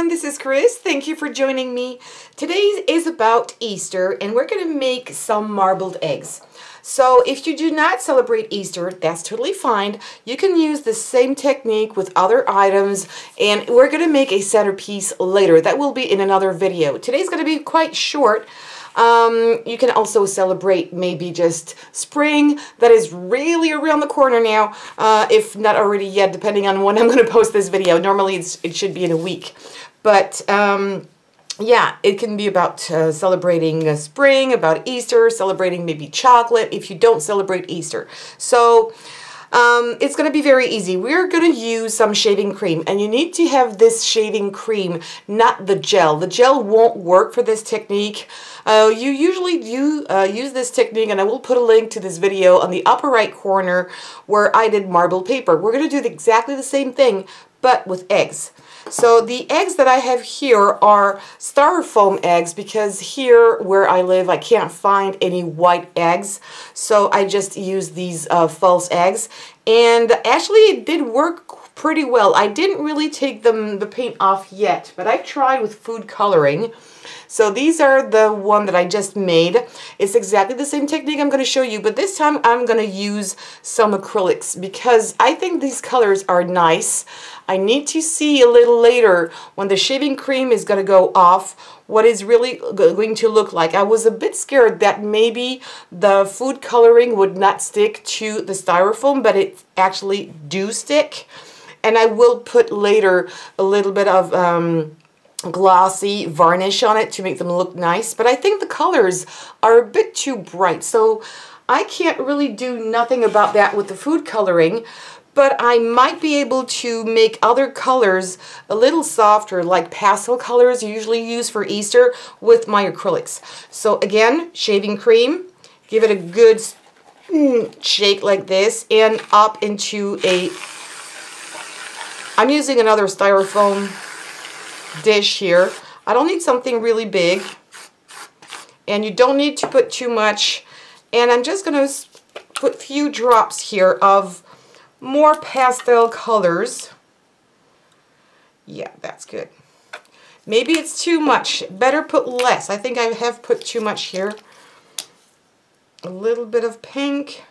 everyone, this is Chris. Thank you for joining me. Today is about Easter and we're going to make some marbled eggs. So if you do not celebrate Easter, that's totally fine. You can use the same technique with other items, and we're going to make a centerpiece later. That will be in another video. Today's going to be quite short. You can also celebrate maybe just spring. That is really around the corner now, if not already yet, depending on when I'm going to post this video. Normally it should be in a week. But yeah, it can be about celebrating spring, about Easter, celebrating maybe chocolate if you don't celebrate Easter. So it's going to be very easy. We're going to use some shaving cream, and you need to have this shaving cream, not the gel. The gel won't work for this technique. You usually do use this technique, and I will put a link to this video on the upper right corner where I did marbled paper. We're going to do exactly the same thing, but with eggs. So the eggs that I have here are Styrofoam eggs, because here where I live I can't find any white eggs, so I just use these false eggs, and actually it did work pretty well. I didn't really take the paint off yet, but I tried with food coloring. So these are the one that I just made. It's exactly the same technique I'm going to show you, but this time I'm going to use some acrylics because I think these colors are nice. I need to see a little later when the shaving cream is going to go off what is really going to look like. I was a bit scared that maybe the food coloring would not stick to the Styrofoam, but it actually do stick. And I will put later a little bit of glossy varnish on it to make them look nice, but I think the colors are a bit too bright, so I can't really do nothing about that with the food coloring, but I might be able to make other colors a little softer, like pastel colors you usually use for Easter, with my acrylics. So again, shaving cream, give it a good shake like this, and up into I'm using another Styrofoam dish here. I don't need something really big, and you don't need to put too much, and I'm just going to put a few drops here of more pastel colors. Yeah, that's good. Maybe it's too much. Better put less. I think I have put too much here. A little bit of pink.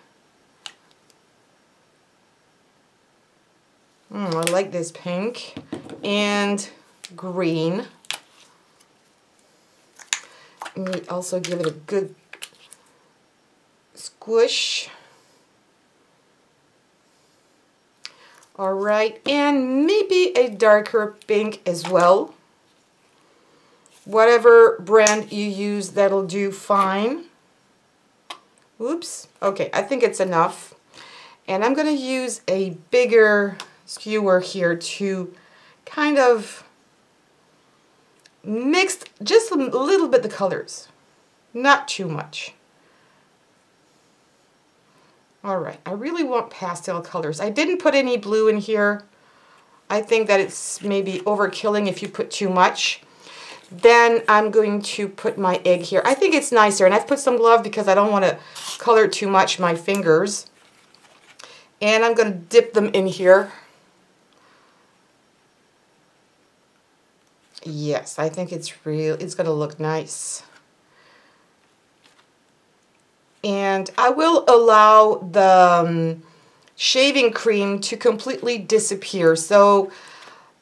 I like this pink. And green. And also give it a good squish. Alright, and maybe a darker pink as well. Whatever brand you use, that'll do fine. Oops. Okay, I think it's enough. And I'm going to use a bigger skewer here to kind of mixed just a little bit the colors, not too much. Alright, I really want pastel colors. I didn't put any blue in here. I think that it's maybe overkilling if you put too much. Then I'm going to put my egg here. I think it's nicer, and I've put some glove because I don't want to color too much my fingers. And I'm going to dip them in here. Yes, I think it's going to look nice. And I will allow the shaving cream to completely disappear. So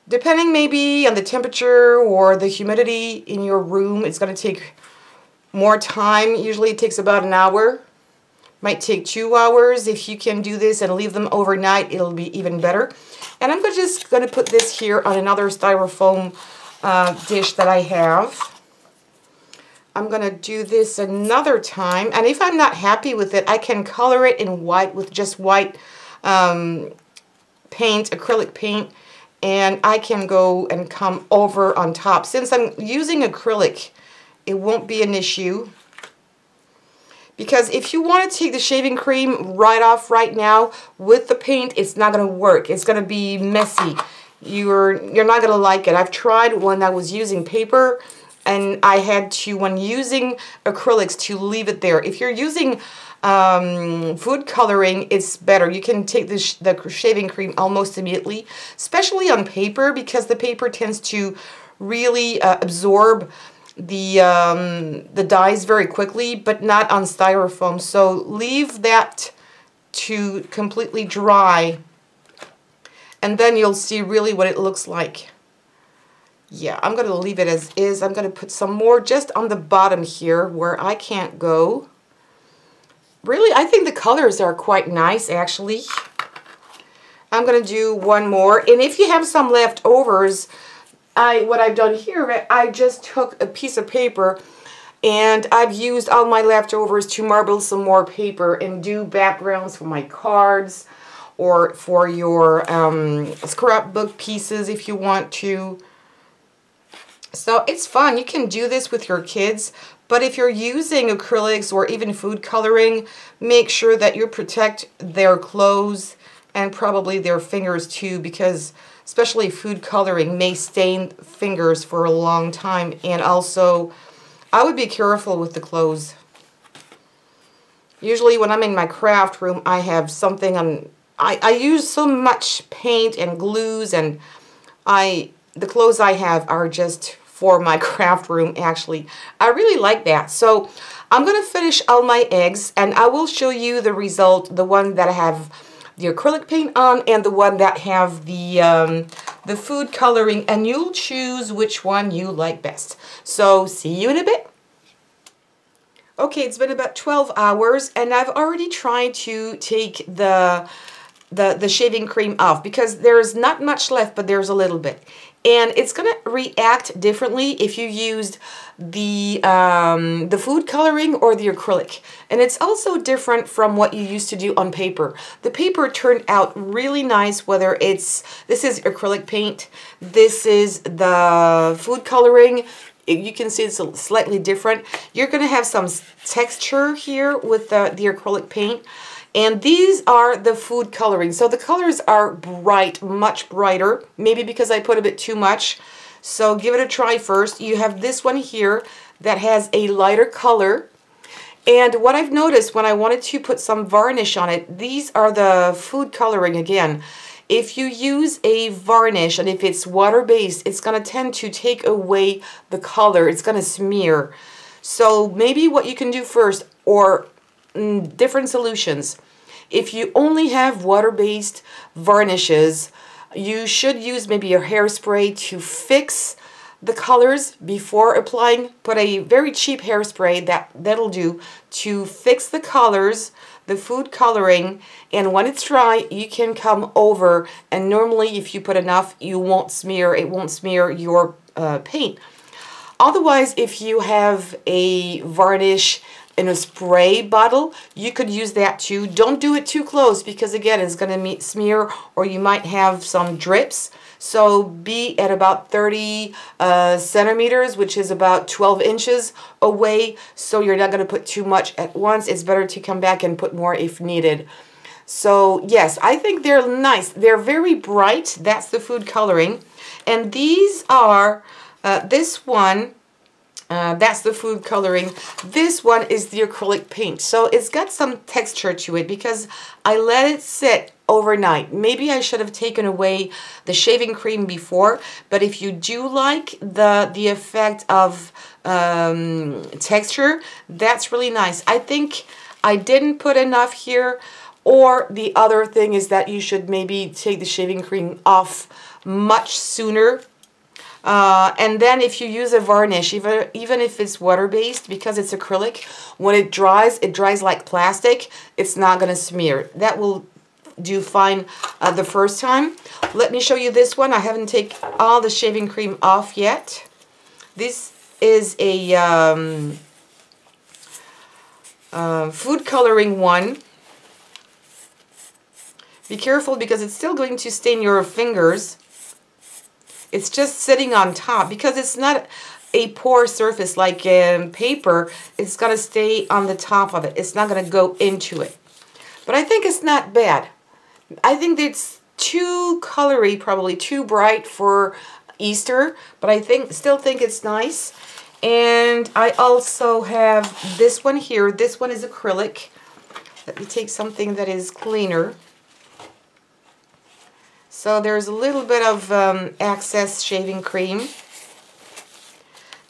depending maybe on the temperature or the humidity in your room, it's going to take more time. Usually it takes about an hour. Might take 2 hours. If you can do this and leave them overnight, it'll be even better. And I'm just going to put this here on another Styrofoam dish that I have. I'm going to do this another time, and if I'm not happy with it, I can color it in white with just white paint, acrylic paint, and I can go and come over on top. Since I'm using acrylic, it won't be an issue, because if you want to take the shaving cream right off right now with the paint, it's not going to work. It's going to be messy. You're not going to like it. I've tried when I was using paper, and I had to, when using acrylics, to leave it there. If you're using food coloring, it's better. You can take the shaving cream almost immediately, especially on paper, because the paper tends to really absorb the dyes very quickly, but not on Styrofoam. So leave that to completely dry, and then you'll see really what it looks like. Yeah, I'm going to leave it as is. I'm going to put some more just on the bottom here where I can't go. Really, I think the colors are quite nice, actually. I'm going to do one more. And if you have some leftovers, what I've done here, I just took a piece of paper and I've used all my leftovers to marble some more paper and do backgrounds for my cards or for your scrapbook pieces if you want to. So it's fun. You can do this with your kids, but if you're using acrylics or even food coloring, make sure that you protect their clothes and probably their fingers too, because especially food coloring may stain fingers for a long time. And also, I would be careful with the clothes. Usually when I'm in my craft room, I have something on. I use so much paint and glues, and the clothes I have are just for my craft room, actually. I really like that. So I'm going to finish all my eggs, and I will show you the result, the one that I have the acrylic paint on and the one that have the food coloring, and you'll choose which one you like best. So see you in a bit. Okay, it's been about 12 hours, and I've already tried to take the shaving cream off because there's not much left, but there's a little bit. And it's going to react differently if you used the food coloring or the acrylic. And it's also different from what you used to do on paper. The paper turned out really nice, whether this is acrylic paint, this is the food coloring. You can see it's slightly different. You're going to have some texture here with the acrylic paint. And these are the food coloring. So the colors are bright, much brighter, maybe because I put a bit too much. So give it a try first. You have this one here that has a lighter color. And what I've noticed when I wanted to put some varnish on it, these are the food coloring again. If you use a varnish and if it's water-based, it's going to tend to take away the color. It's going to smear. So maybe what you can do first, or different solutions. If you only have water-based varnishes, you should use maybe a hairspray to fix the colors before applying. Put a very cheap hairspray, that'll do, to fix the colors, the food coloring, and when it's dry, you can come over, and normally if you put enough, it won't smear your paint. Otherwise, if you have a varnish in a spray bottle, you could use that too. Don't do it too close because again, it's going to smear, or you might have some drips. So be at about 30 centimeters, which is about 12 inches away, so you're not going to put too much at once. It's better to come back and put more if needed. So yes, I think they're nice. They're very bright. That's the food coloring. And these are, this one, that's the food coloring. This one is the acrylic paint. So it's got some texture to it because I let it sit overnight. Maybe I should have taken away the shaving cream before, but if you do like the effect of texture, that's really nice. I think I didn't put enough here, or the other thing is that you should maybe take the shaving cream off much sooner. And then if you use a varnish, even if it's water-based, because it's acrylic, when it dries like plastic. It's not going to smear. That will do fine the first time. Let me show you this one. I haven't taken all the shaving cream off yet. This is a food coloring one. Be careful because it's still going to stain your fingers. It's just sitting on top because it's not a porous surface like paper. It's going to stay on the top of it. It's not going to go into it. But I think it's not bad. I think it's too colory, probably too bright for Easter, but I still think it's nice. And I also have this one here. This one is acrylic. Let me take something that is cleaner. So there's a little bit of excess shaving cream.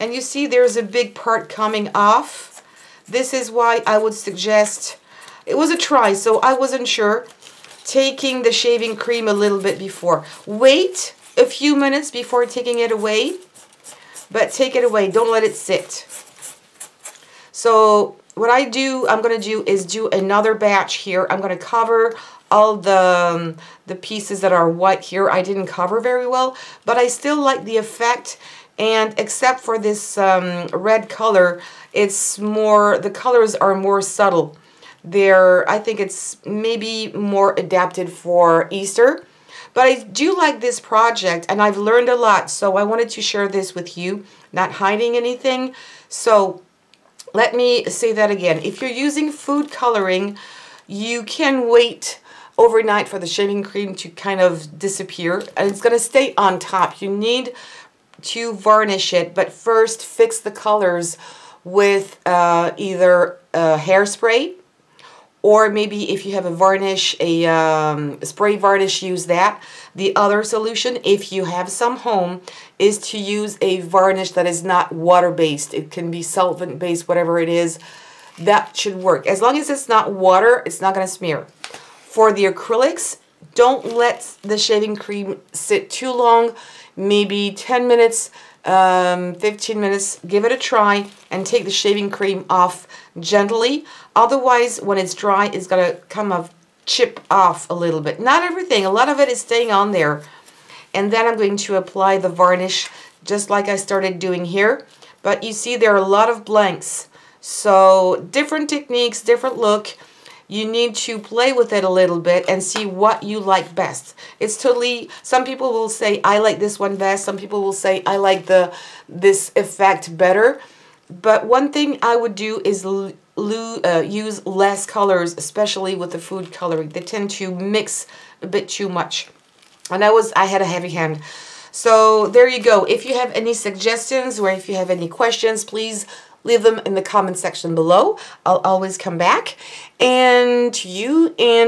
And you see there's a big part coming off. This is why I would suggest, it was a try, so I wasn't sure, taking the shaving cream a little bit before. Wait a few minutes before taking it away, but take it away. Don't let it sit. So what I'm going to do is do another batch here. I'm going to cover all the pieces that are white here. I didn't cover very well, but I still like the effect. And except for this red color, it's more, the colors are more subtle. I think it's maybe more adapted for Easter. But I do like this project, and I've learned a lot, so I wanted to share this with you, not hiding anything. So let me say that again. If you're using food coloring, you can wait overnight for the shaving cream to kind of disappear, and it's going to stay on top. You need to varnish it, but first fix the colors with either hairspray, or maybe if you have a varnish, a spray varnish, use that. The other solution, if you have some home, is to use a varnish that is not water-based. It can be solvent-based, whatever it is. That should work. As long as it's not water, it's not going to smear. For the acrylics, don't let the shaving cream sit too long. Maybe 10 minutes, 15 minutes, give it a try, and take the shaving cream off gently. Otherwise, when it's dry, it's going to kind of chip off a little bit. Not everything, a lot of it is staying on there. And then I'm going to apply the varnish just like I started doing here. But you see there are a lot of blanks. So different techniques, different look. You need to play with it a little bit and see what you like best. It's totally, some people will say, I like this one best. Some people will say, I like this effect better. But one thing I would do is use less colors, especially with the food coloring. They tend to mix a bit too much. And I had a heavy hand. So there you go. If you have any suggestions or if you have any questions, please leave them in the comment section below. I'll always come back and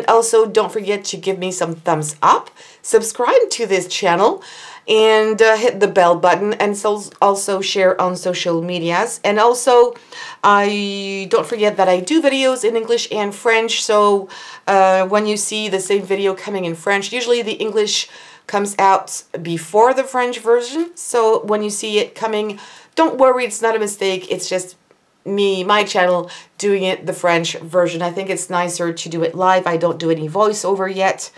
also don't forget to give me some thumbs up, subscribe to this channel, and hit the bell button, and so also share on social medias. And also don't forget that I do videos in English and French, so when you see the same video coming in French, usually the English comes out before the French version, so when you see it coming, don't worry, it's not a mistake. It's just my channel doing it the French version. I think it's nicer to do it live. I don't do any voiceover yet.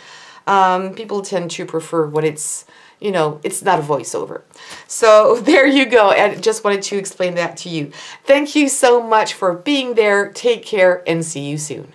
People tend to prefer when it's, it's not a voiceover. So there you go. I just wanted to explain that to you. Thank you so much for being there. Take care and see you soon.